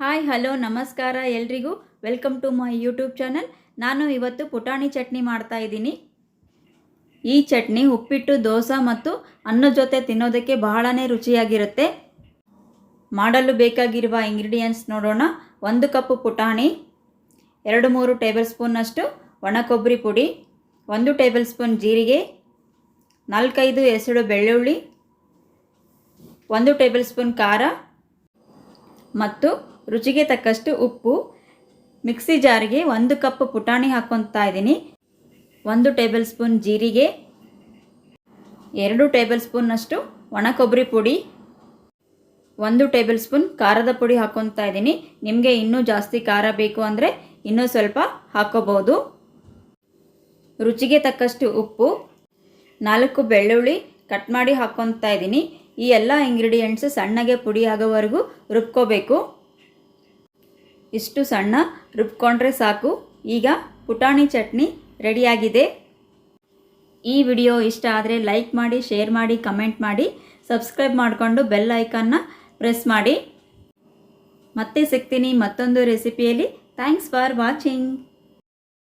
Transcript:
Hi hello ನಮಸ್ಕಾರ ಎಲ್ರಿಗೂ welcome to my YouTube channel. ನಾನು ಇವತ್ತು ಪುಟಾಣಿ ಚಟ್ನಿ ಮಾಡ್ತಾ ಇದ್ದೀನಿ. ಈ ಚಟ್ನಿ ಉಪ್ಪಿಟ್ಟು, ದೋಸೆ ಮತ್ತು ಅನ್ನದ ಜೊತೆ ತಿನ್ನೋದಕ್ಕೆ ಬಹಳನೇ ರುಚಿಯಾಗಿರುತ್ತೆ. ಮಾಡಲು ಬೇಕಾಗಿರುವ ಇಂಗ್ರೀಡಿಯೆಂಟ್ಸ್ ನೋಡೋಣ. 1 ಕಪ್ ಪುಟಾಣಿ, 2-3 ಟೇಬಲ್ ಸ್ಪೂನ್ನಷ್ಟು ಒಣ ಕೊಬ್ಬರಿ ಪುಡಿ, 1 ಟೇಬಲ್ ಸ್ಪೂನ್ ಜೀರಿಗೆ, 4-5 ಎಸಳು ಬೆಳ್ಳುಳ್ಳಿ, 1 ಟೇಬಲ್ ಸ್ಪೂನ್ ಖಾರ ಮತ್ತು ರುಚಿಗೆ ತಕ್ಕಷ್ಟು ಉಪ್ಪು. ಮಿಕ್ಸಿ ಜಾರಿಗೆ 1 ಕಪ್ ಪುಟಾಣಿ ಹಾಕ್ಕೊತಾ ಇದ್ದೀನಿ. 1 ಟೇಬಲ್ ಸ್ಪೂನ್ ಜೀರಿಗೆ, 2 ಟೇಬಲ್ ಸ್ಪೂನ್ನಷ್ಟು ಒಣ ಕೊಬ್ಬರಿ ಪುಡಿ, 1 ಟೇಬಲ್ ಸ್ಪೂನ್ ಖಾರದ ಪುಡಿ ಹಾಕ್ಕೊತಾ ಇದ್ದೀನಿ. ನಿಮಗೆ ಇನ್ನೂ ಜಾಸ್ತಿ ಖಾರ ಬೇಕು ಅಂದರೆ ಇನ್ನೂ ಸ್ವಲ್ಪ ಹಾಕ್ಕೋಬೋದು. ರುಚಿಗೆ ತಕ್ಕಷ್ಟು ಉಪ್ಪು, 4 ಬೆಳ್ಳುಳ್ಳಿ ಕಟ್ ಮಾಡಿ ಹಾಕ್ಕೊತಾ ಇದ್ದೀನಿ. ಈ ಎಲ್ಲ ಇಂಗ್ರೀಡಿಯೆಂಟ್ಸ್ ಸಣ್ಣಗೆ ಪುಡಿ ಆಗೋವರೆಗೂ ರುಬ್ಕೋಬೇಕು. ಇಷ್ಟು ಸಣ್ಣ ರುಬ್ಕೊಂಡ್ರೆ ಸಾಕು. ಈಗ ಪುಟಾಣಿ ಚಟ್ನಿ ರೆಡಿಯಾಗಿದೆ. ಈ ವಿಡಿಯೋ ಇಷ್ಟ ಆದರೆ ಲೈಕ್ ಮಾಡಿ, ಶೇರ್ ಮಾಡಿ, ಕಮೆಂಟ್ ಮಾಡಿ, ಸಬ್ಸ್ಕ್ರೈಬ್ ಮಾಡಿಕೊಂಡು ಬೆಲ್ ಐಕಾನ್ನ ಪ್ರೆಸ್ ಮಾಡಿ. ಮತ್ತೆ ಸಿಗ್ತೀನಿ ಮತ್ತೊಂದು ರೆಸಿಪಿಯಲ್ಲಿ. Thanks for watching.